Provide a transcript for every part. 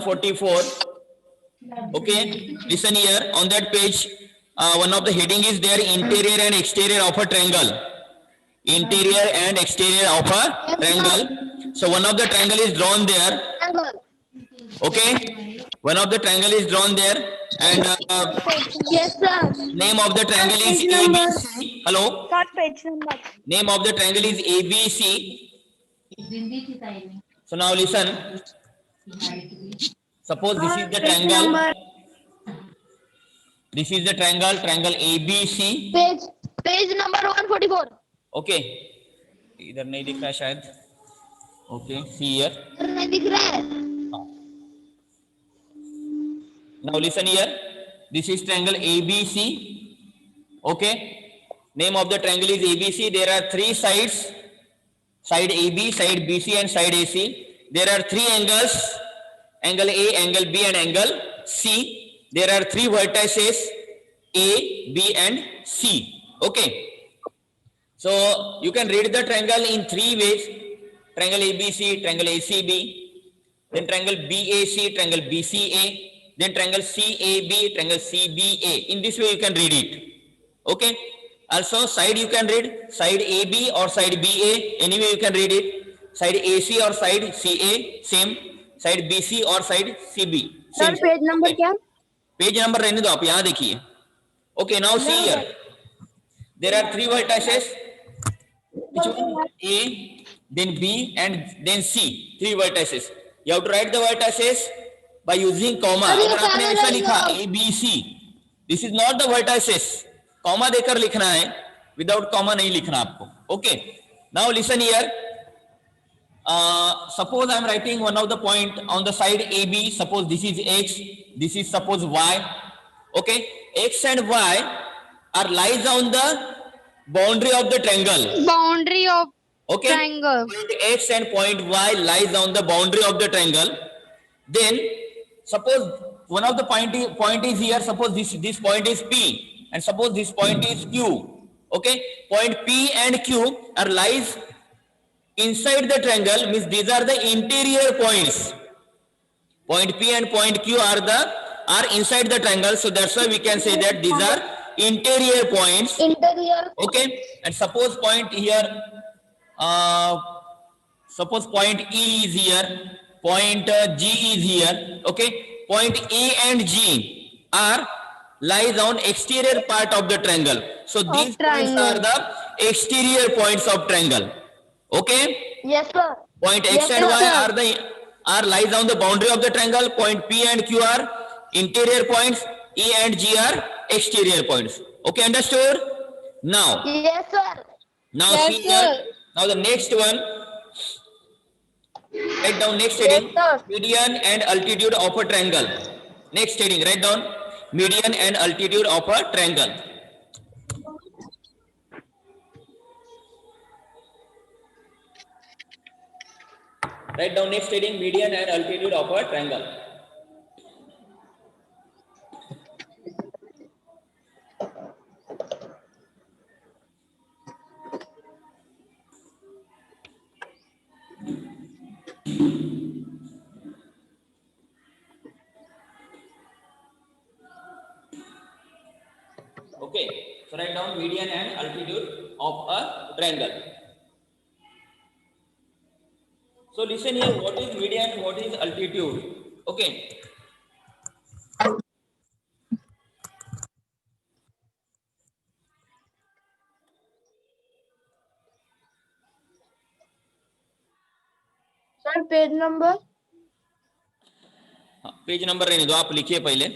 144. Okay, listen here. On that page, one of the heading is there: interior and exterior of a triangle. Interior and exterior of a triangle. So one of the triangle is drawn there. Okay, one of the triangle is drawn there, and Yes, sir. name of the triangle is ABC. Hello. Third page number. Name of the triangle is ABC. So now listen. Suppose this is the triangle. This is the triangle. Triangle ABC. Page number 144. Okay. इधर नहीं दिख रहा शायद. Okay. See here. नहीं दिख रहा है. Now listen here. This is triangle ABC. Okay. Name of the triangle is ABC. There are three sides. Side AB, side BC, and side AC. There are three angles. Angle A, angle B, and angle C. There are three vertices A, B, and C. Okay. So you can read the triangle in three ways: triangle ABC, triangle ACB, then triangle BAC, triangle BCA, then triangle CAB, triangle CBA. In this way you can read it. Okay. Also side you can read side AB or side BA. Anyway you can read it. Side AC or side CA, same. Side BC or side CB. Sir, page number क्या? Page number रहने दो आप, यहाँ देखिए. Okay, now see here. There are three vertices. Which one? A, then B, and then C. Three vertices. You have to write the vertices by using comma. अगर आपने ऐसा लिखा A, B, C. This is not the vertices. Comma देकर लिखना है. Without comma नहीं लिखना आपको. Okay. Now listen here. Suppose I am writing one of the point on the side AB. Suppose this is X. This is suppose Y. Okay. X and Y are lies on the boundary of the triangle. Boundary of Okay. triangle. Point X and point Y lies on the boundary of the triangle. Then suppose one of the point is here. Suppose this point is P, and suppose this point is Q. Okay. Point P and Q are lies inside the triangle, means these are the interior points. Point P and point Q are inside the triangle, so that's why we can say that these are interior points. Interior. Okay. And suppose point here, suppose point E is here, point G is here. Okay. Point E and G are lies on exterior part of the triangle. So these points are the exterior points of triangle. Okay. Yes, sir. Point X Yes, and sir. Y are lies on the boundary of the triangle. Point P and Q are interior points. E and G are exterior points. Okay, understood? Now, Yes, sir. now Yes, see here. sir. Now the next one. Write down next heading. Yes, sir. Median and altitude of a triangle. Next heading. Write down median and altitude of a triangle. Write down next heading, median and altitude of a triangle. Okay, so write down median and altitude of a triangle. So listen here, what is median, what is altitude? Okay. Sir, page number. Page number रहने दो, आप लिखिए पहले.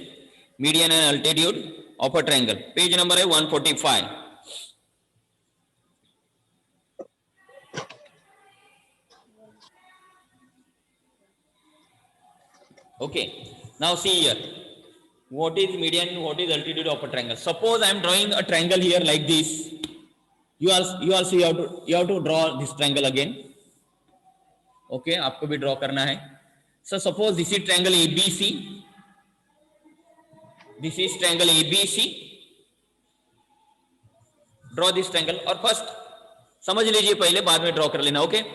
Median and altitude of a triangle. Page number है 145. Okay. Now see here. What is median? What is altitude of a triangle? Suppose I am drawing a triangle here like this. You also have to draw this triangle again. Okay. आपको भी draw करना है. So suppose this is triangle ABC. This is triangle ABC. Draw this triangle. और first समझ लीजिए पहले, बाद में draw कर लेना. Okay.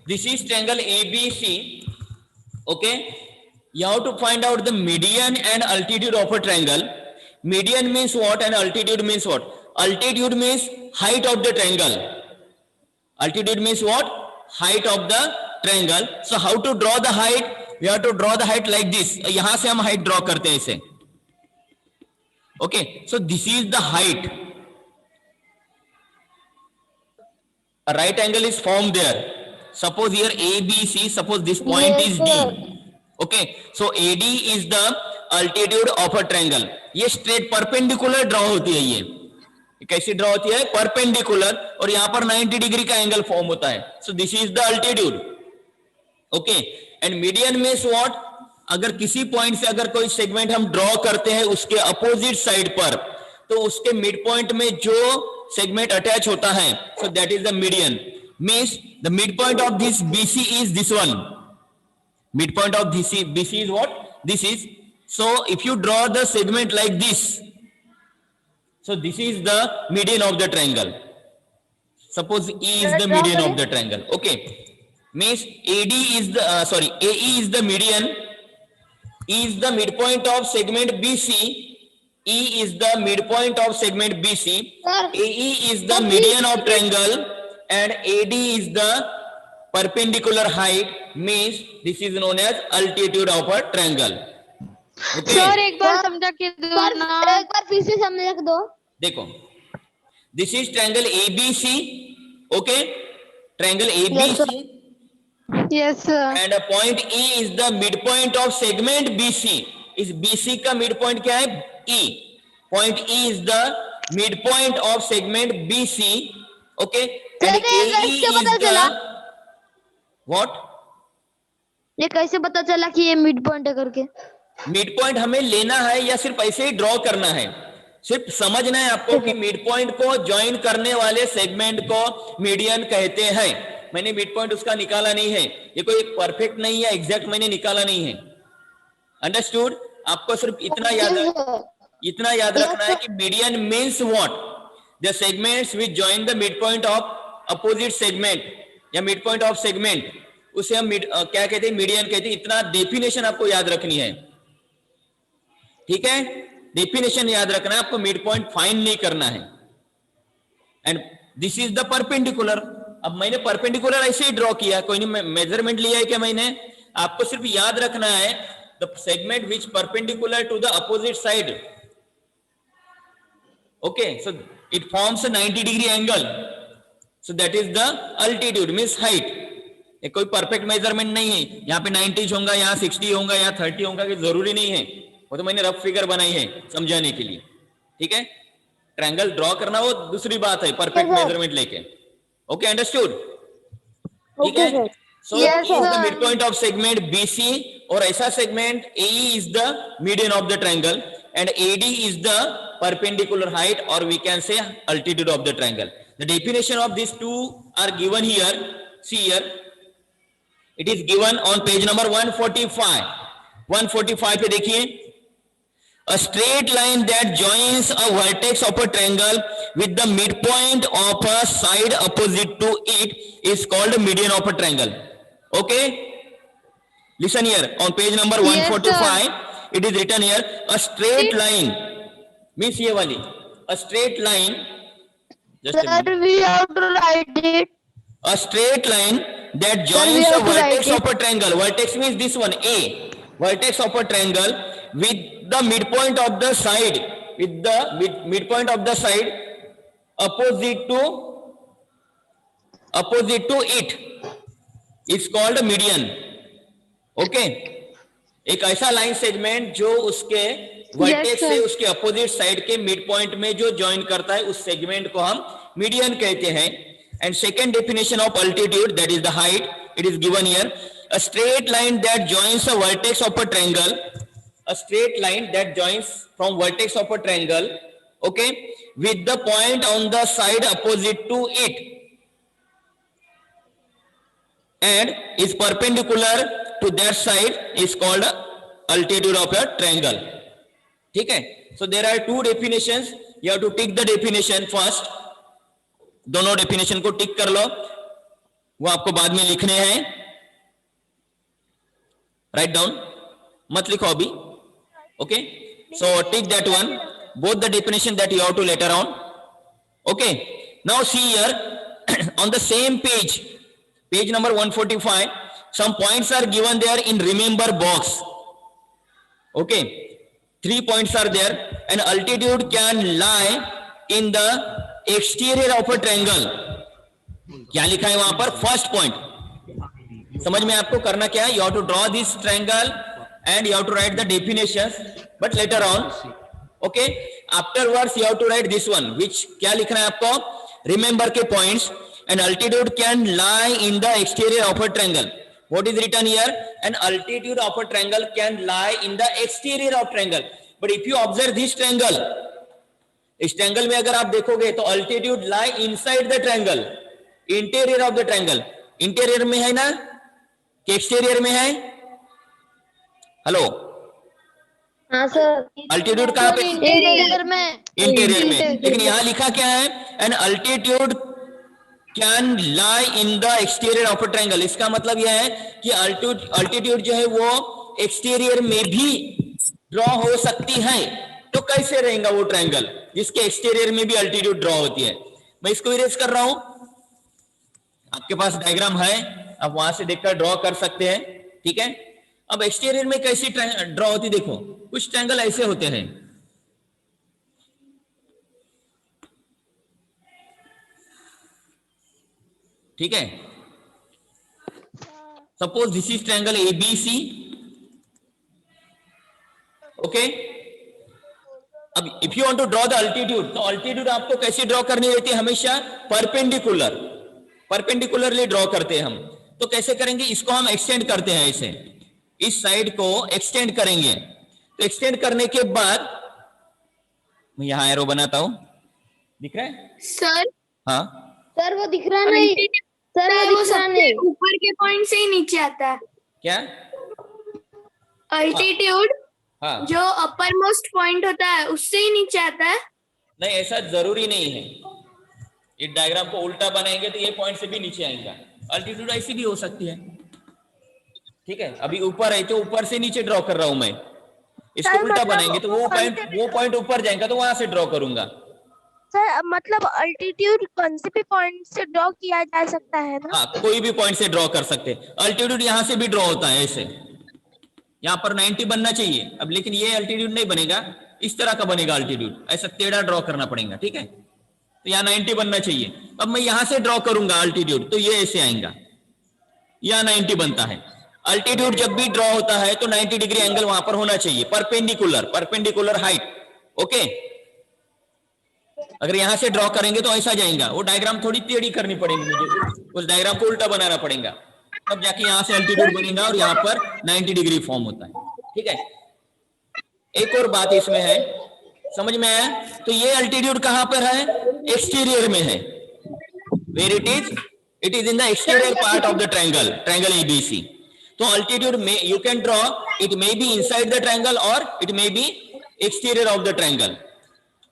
This is triangle ABC. Okay. You have to find out the median and altitude of a triangle. Median means what and altitude means what? Altitude means height of the triangle. Altitude means what? Height of the triangle. So how to draw the height? We have to draw the height like this. यहां से हम height draw करते हैं इसे. Okay, so this is the height. A right angle is formed there. Suppose here ABC, suppose this point Yes, is sir. D. Okay, so AD is the altitude of a triangle. ये straight perpendicular draw होती है ये कैसी draw होती है? Perpendicular, और यहां पर 90 डिग्री का एंगल फॉर्म होता है. So this is the altitude. Okay, and median means what? अगर किसी पॉइंट से अगर कोई सेगमेंट हम ड्रॉ करते हैं उसके अपोजिट साइड पर, तो उसके मिड पॉइंट में जो सेगमेंट अटैच होता है, सो that is the median. Means the mid point of this BC is this one. Mid point of BC is what? This is. So if you draw the segment like this, so this is the median of the triangle. Suppose E is the median of the triangle. Okay, means AD is the AE is the median. E is the midpoint of segment BC. E is the midpoint of segment BC. Sir. AE is the median of triangle, and AD is the perpendicular height. Means this is known as altitude of a triangle. Okay. Sir एक बार समझा के दो ना. एक बार फिर से समझा के दो. देखो, this is triangle ABC. Okay, triangle ABC. Yes sir. And point E is the mid point of segment BC. इस BC का मिड पॉइंट क्या है? E. Point E is the mid point of segment BC. Okay, and AE is the what? ये कैसे पता चला कि ये मिड पॉइंट है करके? मिड पॉइंट हमें लेना है या सिर्फ ऐसे ही ड्रॉ करना है? सिर्फ समझना है आपको कि मिड पॉइंट को ज्वाइन करने वाले सेगमेंट को मीडियन कहते हैं. मैंने मिड पॉइंट उसका निकाला नहीं है, ये कोई परफेक्ट नहीं है, एग्जैक्ट मैंने निकाला नहीं है. अंडरस्टूड? आपको सिर्फ इतना याद रखना है कि median means what? The segments which join the mid point of opposite segment या मिड पॉइंट ऑफ सेगमेंट, उसे हम क्या कहते हैं? मीडियन कहते हैं. इतना डेफिनेशन आपको याद रखनी है. ठीक है, डेफिनेशन याद रखना है आपको. मिड पॉइंट फाइंड नहीं करना है. And this is the perpendicular. अब मैंने परपेंडिकुलर ऐसे ही ड्रॉ किया, कोई नहीं मेजरमेंट लिया है क्या मैंने? आपको सिर्फ याद रखना है the segment which perpendicular to the opposite side. Okay, so it forms 90 degree angle. So that is the altitude means height. कोई परफेक्ट मेजरमेंट नहीं है. यहाँ पे 90 होगा, यहाँ 60 होगा, यहाँ 30 होगा, कि जरूरी नहीं है. वो तो मैंने रफ फिगर बनाई है समझाने के लिए. ठीक है, ट्रायंगल ड्रॉ करना वो दूसरी बात है, परफेक्ट मेजरमेंट लेके. Okay, understood? ठीक है. So is the mid point of segment BC, और ऐसा segment AE is the median of the triangle, and AD is the perpendicular height, और we can say altitude of the triangle. The definition of this two are given here. See here, it is given on page number 145. 145 पे देखिए. A straight line that joins a vertex of a triangle with the midpoint of a side opposite to it is called median of a triangle. Okay? Listen here. On page number 145, it is written here, a straight line means ये वाली. A straight line. Just a minute. Sir, we have to write it. A straight line that joins a vertex of a triangle. Vertex means this one, A. Vertex of a triangle with the midpoint of the side, with the midpoint of the side opposite to it is called median. Okay? एक ऐसा line segment जो उसके vertex से उसके opposite side के mid point में जो join करता है, उस सेगमेंट को हम मीडियन कहते हैं. And second definition of altitude, that is the height. It is given here, a straight line that joins a vertex of a triangle, a straight line that joins from vertex of a triangle, okay, with the point on the side opposite to it and is perpendicular to that side is called altitude of a triangle. ठीक है? So there are two definitions. You have to tick the definition first. दोनों definition को टिक कर लो, वो आपको बाद में लिखने हैं. Write down. मत लिखो अभी. Okay, so take that one, both the definition that you have to later on. Okay, now see here on the same page, page number 145, some points are given there in remember box. Okay, 3 points are there. An altitude can lie in the exterior of a triangle. क्या लिखा है वहां पर? First point समझ में आपको करना क्या है? You have to draw this triangle and you have to write the definitions, but later on, okay, afterwards you have to write this one, which क्या लिखना है आपको? Remember के points. An altitude can lie in the exterior of a triangle. What is written here? An altitude of a triangle can lie in the exterior of triangle. But if you observe this triangle, इस triangle में अगर आप देखोगे तो altitude lie inside the triangle, interior of the triangle. Interior में है ना कि exterior में है? हेलो, हाँ सर. अल्टीट्यूड कहाँ पे? इंटीरियर में. इंटीरियर में. लेकिन यहाँ लिखा क्या है? An altitude can lie in the exterior of a triangle. इसका मतलब यह है कि अल्टीट्यूड जो है वो एक्सटीरियर में भी ड्रॉ हो सकती है. तो कैसे रहेगा वो ट्रायंगल जिसके एक्सटीरियर में भी अल्टीट्यूड ड्रॉ होती है? मैं इसको इरेज कर रहा हूं. आपके पास डायग्राम है, आप वहां से देखकर ड्रॉ कर सकते हैं. ठीक है. अब एक्सटीरियर में कैसी ड्रॉ होती? देखो, कुछ ट्रायंगल ऐसे होते हैं. ठीक है. Suppose this is triangle ABC. Okay. अब if you want to draw the altitude, तो अल्टीट्यूड आपको कैसे ड्रॉ करनी रहती है? हमेशा परपेंडिकुलरली ड्रॉ करते हैं हम. तो कैसे करेंगे? इसको हम एक्सटेंड करते हैं. ऐसे इस साइड को एक्सटेंड करेंगे. तो एक्सटेंड करने के बाद मैं यहां एरो बनाता हूं. दिख रहा है सर? हाँ सर वो दिख रहा नहीं. सर वो दिख रहा नहीं. ऊपर के पॉइंट से ही नीचे आता है. क्या? अल्टीट्यूड हाँ. जो अपर मोस्ट पॉइंट होता है उससे ही नीचे आता है. नहीं, ऐसा जरूरी नहीं है. इस डायग्राम को उल्टा बनाएंगे तो ये पॉइंट से भी नीचे आएगा. अल्टीट्यूड ऐसी भी हो सकती है. ठीक है. अभी ऊपर है तो ऊपर से नीचे ड्रॉ कर रहा हूं मैं. इसको उल्टा बनाएंगे तो वो पॉइंट ऊपर जाएगा तो वहां से ड्रॉ करूंगा. सर मतलब अल्टीट्यूड कौन से भी पॉइंट से ड्रॉ किया जा सकता है ना? हाँ, कोई भी पॉइंट से ड्रॉ कर सकते हैं. अल्टीट्यूड यहां से भी ड्रॉ होता है. ऐसे यहाँ पर 90 बनना चाहिए. अब लेकिन ये अल्टीट्यूड नहीं बनेगा, इस तरह का बनेगा अल्टीट्यूड. ऐसा टेढ़ा ड्रॉ करना पड़ेगा. ठीक है. तो यहाँ 90 बनना चाहिए. अब मैं यहां से ड्रॉ करूंगा अल्टीट्यूड तो ये ऐसे आएगा. यहाँ 90 बनता है. अल्टीट्यूड जब भी ड्रॉ होता है तो 90 डिग्री एंगल वहां पर होना चाहिए. Perpendicular height. ओके. अगर यहां से ड्रॉ करेंगे तो ऐसा जाएगा. वो डायग्राम थोड़ी टेढ़ी करनी पड़ेगी मुझे. उस डायग्राम को उल्टा बनाना पड़ेगा. तब जाके यहां से अल्टीट्यूड बनेगा और यहाँ पर 90 डिग्री फॉर्म होता है. ठीक है. एक और बात इसमें है, समझ में आया? तो ये अल्टीट्यूड कहां पर है? एक्सटीरियर में है. Where it is in the exterior part of the triangle ABC. तो अल्टीट्यूड में you can draw, it may be inside the triangle और it may be exterior of the triangle.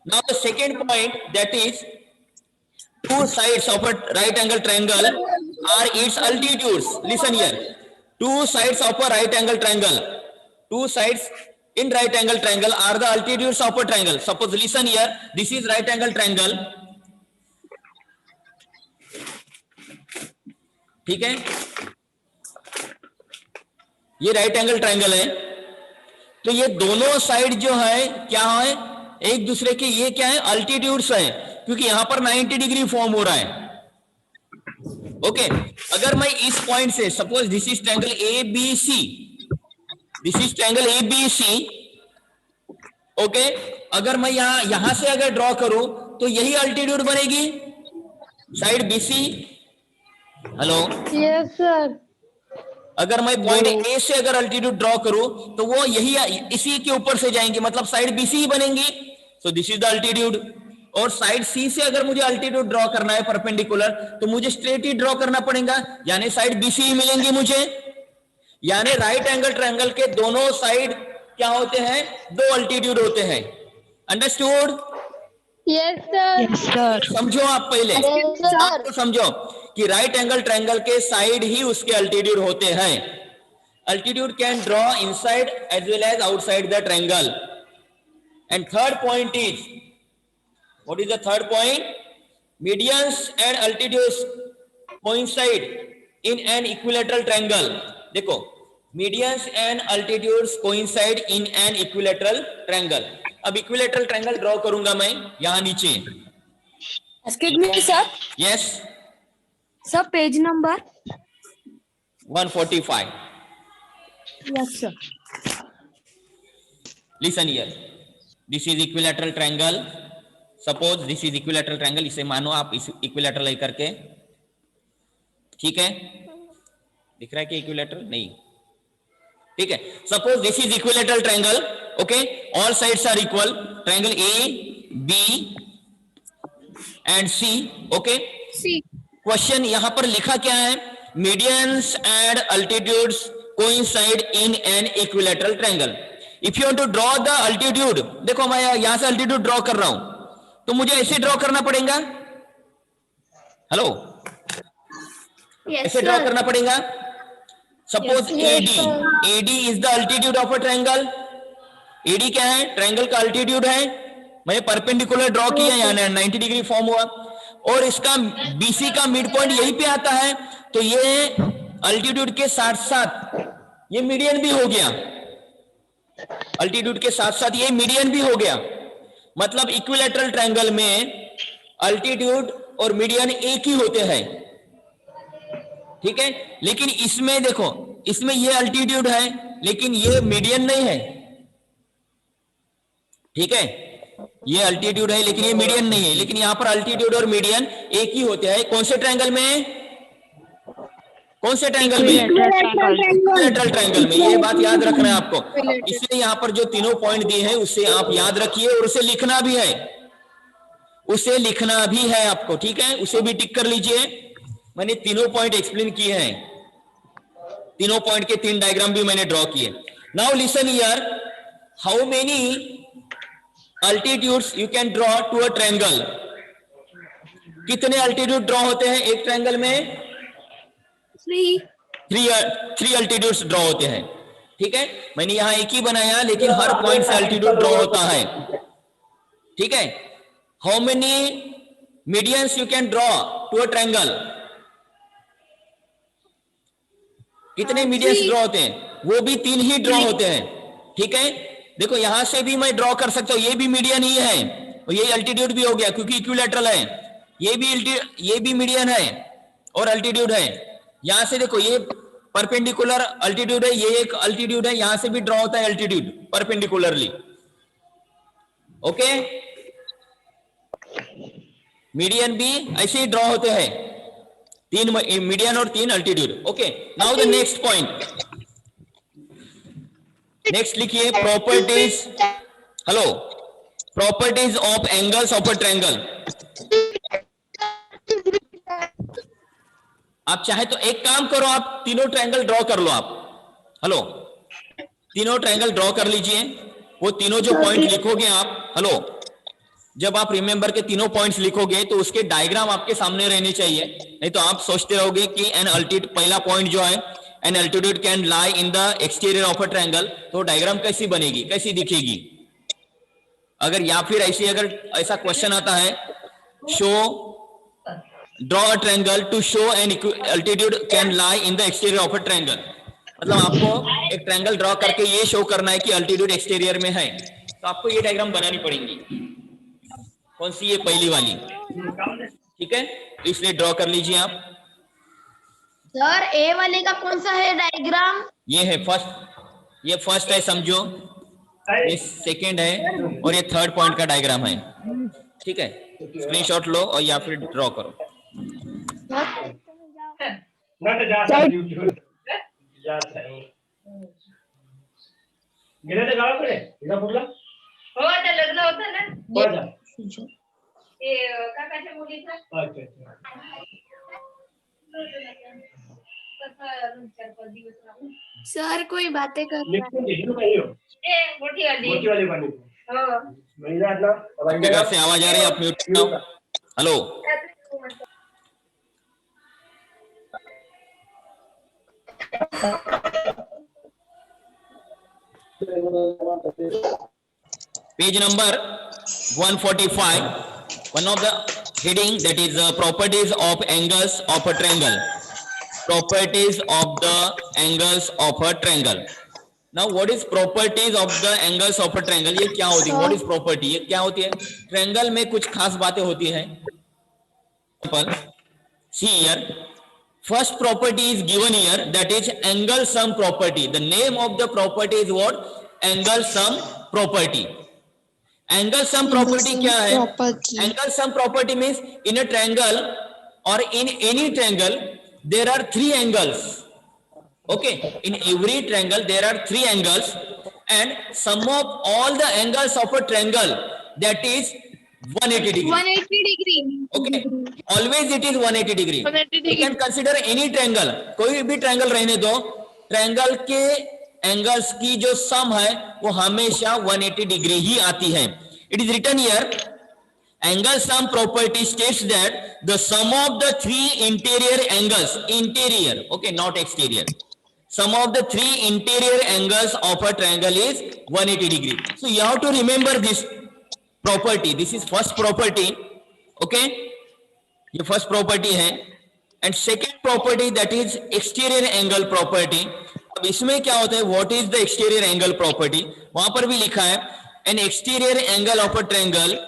Now the second point, that is two sides of a right angle triangle are its altitudes. Listen here, two sides of a right angle triangle, two sides in right angle triangle are the altitudes of a triangle. Suppose, listen here, this is right angle triangle. ठीक है. ये right angle triangle है. तो ये दोनों side जो है क्या है? एक दूसरे के ये क्या है? अल्टीट्यूड्स है. क्योंकि यहां पर 90 डिग्री फॉर्म हो रहा है. ओके. अगर मैं इस पॉइंट से, suppose this is triangle ABC. Okay. अगर मैं यहां से अगर ड्रॉ करूं तो यही अल्टीट्यूड बनेगी side BC. Hello. Yes sir. अगर मैं पॉइंट ए से अगर अल्टीट्यूड ड्रॉ करूं तो वो यही इसी के ऊपर से जाएंगे, मतलब साइड बीसी ही बनेंगी. So this is the altitude. और साइड सी से अगर मुझे अल्टीट्यूड ड्रॉ करना है परपेंडिकुलर, तो मुझे स्ट्रेट ही ड्रॉ करना पड़ेगा, यानी साइड बीसी ही मिलेंगी मुझे. यानी राइट एंगल ट्रायंगल के दोनों साइड क्या होते हैं? दो अल्टीट्यूड होते हैं. अंडरस्टूड? Yes sir. समझो आप पहले. आपको समझो कि राइट एंगल ट्रायंगल के साइड ही उसके अल्टीट्यूड होते हैं. altitude can draw inside as well as outside the triangle. And third point is, what is the third point? Medians and altitudes coincide in an equilateral triangle. देखो, medians and altitudes coincide in an equilateral triangle. अब equilateral triangle draw करूंगा मैं यहां नीचे. Excuse me, sir. Yes, Sir, page number. 145. Yes, sir. Listen here. This is equilateral triangle. Suppose this is equilateral triangle. इसे मानो आप इस equilateral लेकर के, ठीक है? दिख रहा है कि equilateral नहीं, ठीक है? Suppose this is equilateral triangle. Okay, all sides are equal. Triangle A, B and C. Okay. See. Question यहाँ पर लिखा क्या है? Medians and altitudes coincide in an equilateral triangle. If you want to draw the altitude, देखो मैं यहां से altitude draw कर रहा हूं, तो मुझे ऐसे ड्रॉ करना पड़ेगा. हेलो, Yes, ऐसे ड्रॉ sir. करना पड़ेगा. Suppose Yes, AD is the altitude of a triangle. AD क्या है? ट्रायंगल का अल्टीट्यूड है. मैंने परपेंडिकुलर ड्रॉ किया, यहाँ 90 डिग्री फॉर्म हुआ, और इसका BC का मिड पॉइंट यहीं पे आता है, तो ये अल्टीट्यूड के साथ साथ ये मीडियन भी हो गया. अल्टीट्यूड के साथ साथ ये मीडियन भी हो गया. मतलब इक्विलैटरल ट्रायंगल में अल्टीट्यूड और मीडियन एक ही होते हैं, ठीक है? लेकिन इसमें देखो, इसमें ये अल्टीट्यूड है लेकिन ये मीडियन नहीं है, ठीक है? ये अल्टीट्यूड है लेकिन ये मीडियन नहीं है, लेकिन यहां पर अल्टीट्यूड और मीडियन एक ही होते हैं. कौन से ट्रायंगल में? कौन से ट्रायंगल में? इक्विलैटरल ट्रायंगल में. ये बात याद रखना है आपको. इसलिए यहां पर जो तीनों पॉइंट दिए हैं उससे आप याद रखिए, और उसे लिखना भी है, उसे लिखना भी है आपको, ठीक है? उसे भी टिक कर लीजिए. मैंने तीनों पॉइंट एक्सप्लेन किए हैं, तीनों पॉइंट के 3 डायग्राम भी मैंने ड्रॉ किए. Now listen here, how many altitudes you can draw to a triangle? कितने अल्टीट्यूड ड्रॉ होते हैं एक ट्रायंगल में? 3 अल्टीट्यूड्स ड्रॉ होते हैं, ठीक है? मैंने यहां एक ही बनाया लेकिन हर पॉइंट से अल्टीट्यूड ड्रॉ होता है, ठीक है? How many medians you can draw to a triangle? कितने मीडियंस ड्रॉ होते हैं? वो भी 3 ही ड्रॉ होते हैं, ठीक है? देखो यहां से भी मैं ड्रॉ कर सकता हूं, ये भी मीडियन ही है और ये अल्टीट्यूड भी हो गया क्योंकि इक्विलैटरल है. ये भी मीडियन है और अल्टीट्यूड है. यहां से देखो ये परपेंडिकुलर अल्टीट्यूड है, ये एक अल्टीट्यूड है, यहां से भी ड्रॉ होता है अल्टीट्यूड परपेंडिकुलरली. ओके, मीडियन भी ऐसे ही ड्रॉ होते हैं, 3 मीडियन और 3 altitude. Okay, now the next point. Next लिखिए properties. Hello, properties of angles of a triangle. आप चाहे तो एक काम करो, आप तीनों ट्रायंगल ड्रॉ कर लो. आप हेलो, तीनों ट्रायंगल ड्रॉ कर लीजिए. वो तीनों जो पॉइंट लिखोगे आप, हेलो, जब आप रिमेंबर के तीनों पॉइंट्स लिखोगे तो उसके डायग्राम आपके सामने रहने चाहिए, नहीं तो आप सोचते रहोगे कि एन अल्टीट्यूड, पहला पॉइंट जो है an altitude can lie in the exterior of a triangle, तो डायग्राम कैसी बनेगी, कैसी दिखेगी? अगर या फिर ऐसे अगर ऐसा क्वेश्चन आता है, show draw a triangle to show an altitude can lie in the exterior of a triangle, मतलब आपको एक ट्रायंगल ड्रॉ करके ये शो करना है कि अल्टीट्यूड एक्सटीरियर में है, तो आपको ये डायग्राम बनानी पड़ेगी. कौन सी? ये पहली वाली, ठीक है? इसलिए ड्रॉ कर लीजिए आप. सर ए वाले का कौन सा है डायग्राम? ये है फर्स्ट, ये फर्स्ट है समझो, ये सेकंड है और ये थर्ड पॉइंट का डायग्राम है, ठीक है? स्क्रीनशॉट लो और या फिर ड्रॉ करो. गेले गावाकडे इलापूरला हो, आता लग्न होतं ना बरं. ते काकाच्या मुलीचं. अच्छा अच्छा. सर कोई बातें कर रहा लिखून घे ना काही हो. है. ए, मोठी मोठी वाली. वाली पाणी. हो. महिला ना जगह से आवाज आ रही है, आप म्यूट करो. Hello, Page number 145. One of the heading, that is properties of angles of a triangle. Properties of the angles of a triangle. Now what is properties of the angles of a triangle? ये क्या होती है? What is property? ये क्या होती है? Triangle में कुछ खास बातें होती हैं. See here. First property is given here, that is angle sum property. The name of the property is what? Angle sum property. Angle sum property क्या है? Angle sum property means in a triangle or in any triangle there are three angles. Okay, in every triangle there are three angles, and sum of all the angles of a triangle, that is 180 degree. 180 degree. Okay, always it is 180 degree. 180 You can consider any triangle, कोई भी triangle रहने दो, triangle के angles की जो sum है वो हमेशा 180 degree ही आती है. It is written here, angle sum property states that the sum of the three interior angles, interior, okay, not exterior, sum of the three interior angles of a triangle is 180 degree. So you have to remember this property. This is first property. Okay, ये first property है. And second property, that is exterior angle property. अब इसमें क्या होता है? What is the exterior angle property? वहां पर भी लिखा है, an exterior angle of a triangle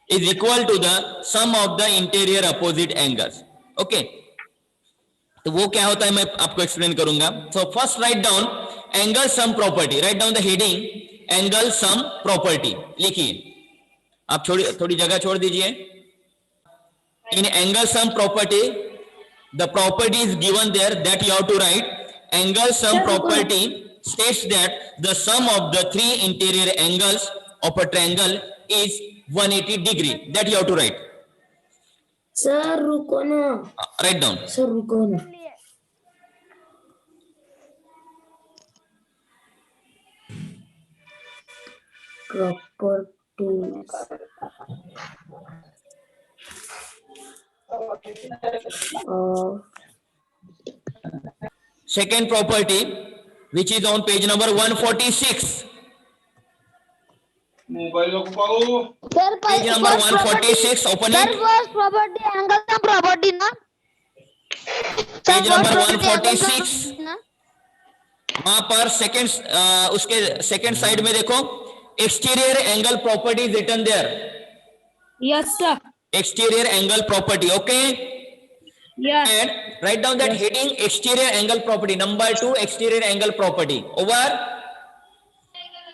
is equal to the sum of the interior opposite angles. Okay, तो वो क्या होता है मैं आपको एक्सप्लेन करूंगा. So first write down angle sum property. Write down the heading angle sum property. लिखिए, आप थोड़ी जगह छोड़ दीजिए. In angle sum property, the property is given there that you have to write. Angle sum property states that the sum of the three interior angles of a triangle is 180 degree. That you have to write. Sir, रुको ना. Write down. Sir, रुको ना. Properties of Second property, which is on page number 146. Sir, Page number 146. Open Sir, it. first property angle sum property ना. Page number First property angle sum 146. property ना. वहां पर second उसके second side में देखो, exterior angle property is written there. Yes, sir. Exterior angle property. Okay. Yes. And write down that heading exterior angle property. Number 2, exterior angle property. Over.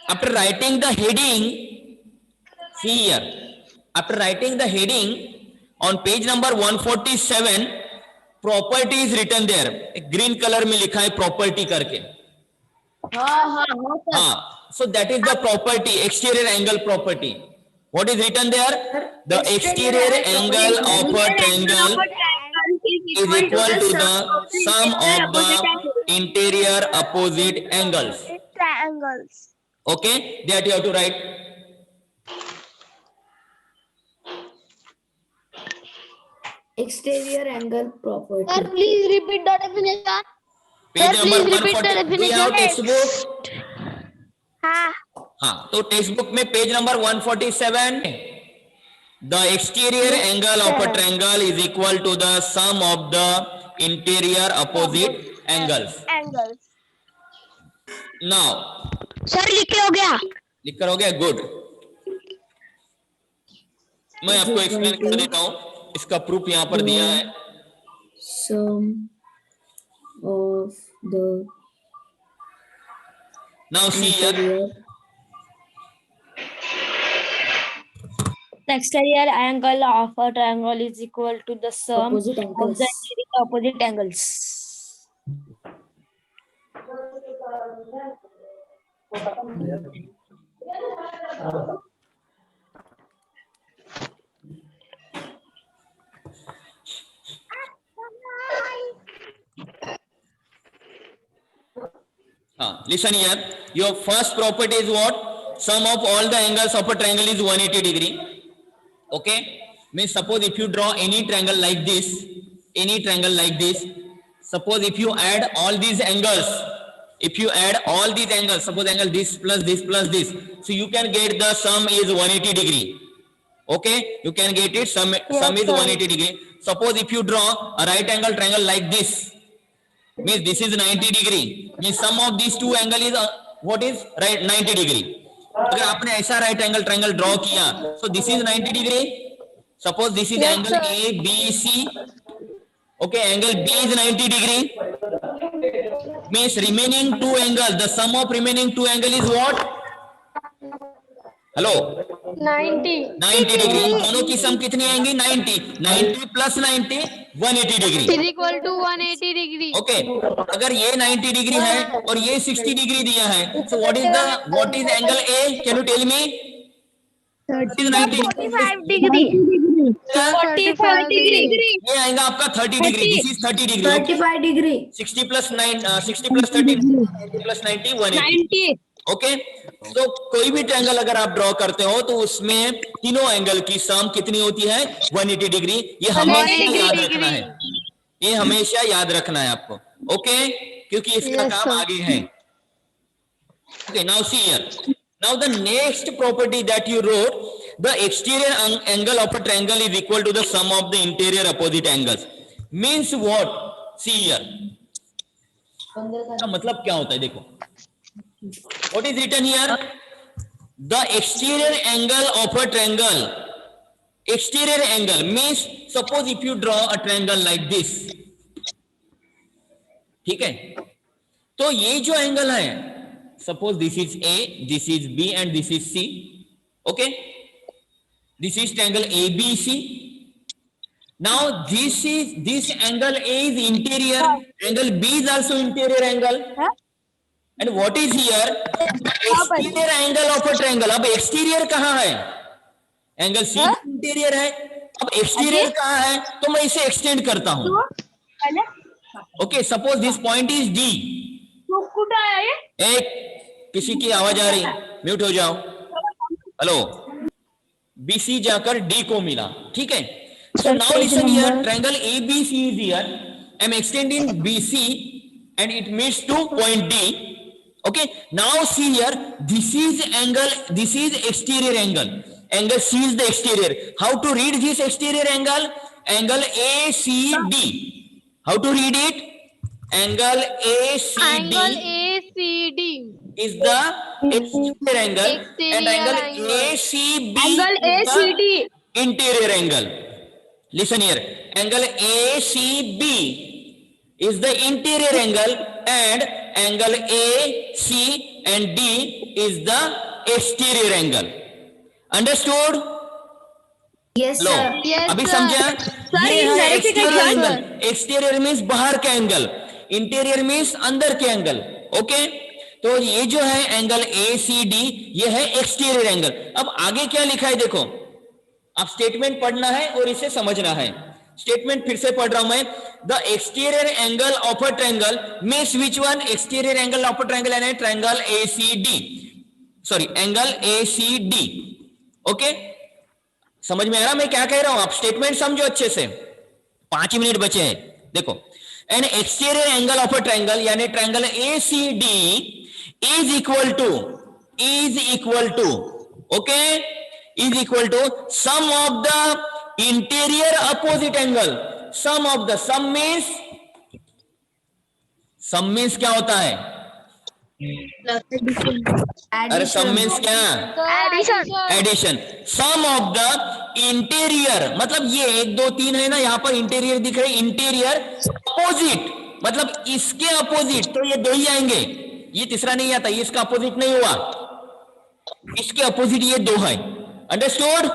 After writing the heading, see here. After writing the heading on page number 147, property is written there. Green color में लिखा है property करके. हाँ. So that is the property, exterior angle property. What is written there? The exterior angle of a triangle is equal to the sum of the interior opposite angles. Triangles. Okay, that you have to write. Exterior angle property. Sir, please repeat the definition. Page Sir, number please repeat the 140. We have definition. textbook. हाँ. हाँ, तो text book में page number 147. The exterior angle of a triangle is equal to the sum of the interior opposite angles. Angles. Now, Sir, लिख के हो गया. लिखकर हो गया. गुड. मैं आपको एक्सप्लेन कर देता हूं. इसका प्रूफ यहाँ पर दिया है. Sum of the Now see here. interior. The exterior angle of a triangle is equal to the sum Opposite of angles. the interior opposite angles. Listen here. Your first property is what? Sum of all the angles of a triangle is 180 degree. Okay. Means suppose if you draw any triangle like this, suppose if you add all these angles, if you add all these angles, suppose angle this plus this plus this, so you can get the sum is 180 degree. Okay, you can get it, sum is 180 degree. Suppose if you draw a right angle triangle like this, means this is 90 degree, means sum of these two angle is what is right 90 degree. अगर आपने ऐसा right angle triangle draw किया, so this is 90 degree. Suppose this is angle A, B, C. Okay, angle B is 90 degree. Means remaining two angles, the sum of remaining two angle is what? Hello 90 degree. दोनों की सम कितनी आएंगी? 90 plus 90 180 degree is equal to 180 degree. Okay. अगर ये 90 degree है और ये 60 degree दिया है, so what is angle A? Can you tell me? 45 degree. 45 degree. ये आएगा आपका 30 degree. This is 30 degree. 35 degree. 60 plus 30 90 plus 90 180. Okay. तो कोई भी ट्रायंगल अगर आप ड्रॉ करते हो तो उसमें तीनों एंगल की सम कितनी होती है? 180 डिग्री. ये हमेशा याद रखना है, ये हमेशा याद रखना है आपको. ओके, क्योंकि इसका काम आगे है. Okay, now see here. Now the next property that you wrote, the exterior angle of a triangle is equal to the sum of the interior opposite angles. Means what? See here. इसका मतलब क्या होता है? देखो, what is written here? The exterior angle of a triangle. Exterior angle means suppose if you draw a triangle like this, ठीक है, तो ये जो एंगल है, suppose this is A, this is B and this is C. Okay, this is triangle ABC. Now this angle A is interior, angle B is also interior angle. And what is here? Exterior angle of a triangle. अब exterior कहाँ है? Angle C interior है. अब exterior कहाँ है? तो मैं इसे extend करता हूँ. Okay, suppose this point is D. एक किसी की आवाज आ रही, म्यूट हो जाओ. हेलो. BC जाकर D को मिला, ठीक है. So now listen here. Triangle ABC is here. I'm extending BC and it meets to point D. Okay, now see here, this is angle, this is exterior angle. Angle C is the exterior. How to read this exterior angle? Angle ACD. How to read it? Angle ACD. Angle ACD Is the exterior angle, and angle ACB is the interior angle. Listen here, angle ACB is the interior angle and angle AC and D is the exterior angle. Understood? Yes, low, sir. Yes, अभी sir. समझा? Sir, ये in है verification, exterior sir. Angle. Exterior means बाहर का angle, interior means अंदर के angle. Okay, तो ये जो है एंगल ACD, ये है एक्सटीरियर एंगल. अब आगे क्या लिखा है देखो, आप स्टेटमेंट पढ़ना है और इसे समझना है. स्टेटमेंट फिर से पढ़ रहा हूं मैं. The exterior angle of a triangle means which one? Exterior angle of a triangle यानी triangle ACD, sorry angle ACD. Okay, समझ में आ रहा मैं क्या कह रहा हूं? आप स्टेटमेंट समझो अच्छे से. 5 मिनट बचे हैं. देखो, an exterior angle of a triangle यानी triangle ACD is equal to okay, is equal to sum of the interior opposite angle. Sum of the, sum means क्या होता है? अरे सम मीन्स क्या? Addition. Sum of the interior मतलब ये 1 2 3 है ना, यहां पर इंटीरियर दिख रहे. इंटीरियर अपोजिट मतलब इसके अपोजिट, तो ये 2 ही आएंगे, ये तीसरा नहीं आता, ये इसका अपोजिट नहीं हुआ, इसके अपोजिट ये 2 है. अंडरस्टूड?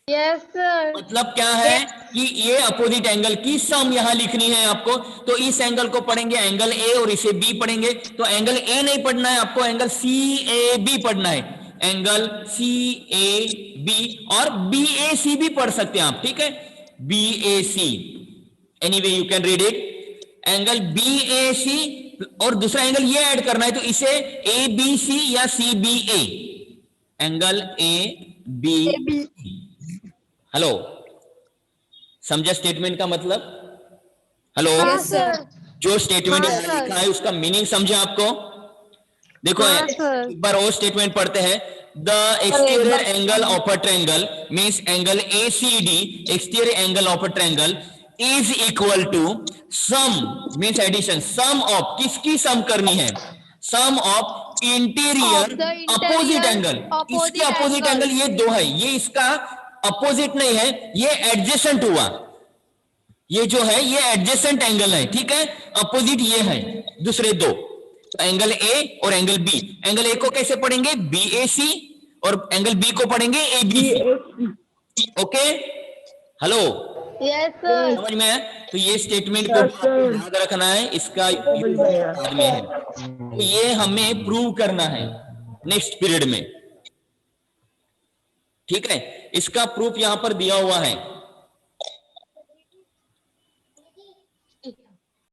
Yes, sir. मतलब क्या है कि ये अपोजिट एंगल की सम यहां लिखनी है आपको. तो इस एंगल को पढ़ेंगे एंगल ए और इसे बी पढ़ेंगे. तो एंगल ए नहीं पढ़ना है आपको, एंगल CAB पढ़ना है. एंगल CAB और BAC भी पढ़ सकते हैं आप, ठीक है. BAC, anyway you can read it. Angle BAC और दूसरा एंगल ये ऐड करना है, तो इसे ABC या CBA. Angle AB. हेलो, समझा स्टेटमेंट का मतलब? Hello, Yes, sir. जो स्टेटमेंट हाँ, यहाँ सर। लिखा है उसका मीनिंग समझे आपको? देखो हाँ, सर। एक बार और स्टेटमेंट पढ़ते हैं। The exterior angle of a triangle means angle ACD, exterior angle of a triangle is equal to sum means addition, sum of किसकी सम करनी है? Sum of interior Of the interior opposite angle. opposite इसके opposite angle। Angle ये दो है, ये इसका opposite नहीं है, ये एडजेसेंट हुआ। ये जो है ये एडजेसेंट एंगल है, ठीक है, अपोजिट ये है दूसरे दो, तो एंगल ए और एंगल बी। एंगल ए को कैसे पढ़ेंगे? BAC, और एंगल बी को पढ़ेंगे ABC। Okay, hello, yes sir. समझ में है? तो ये स्टेटमेंट को याद रखना है, इसका यूज बाद में है, तो ये हमें प्रूव करना है नेक्स्ट पीरियड में, ठीक है। इसका प्रूफ यहां पर दिया हुआ है।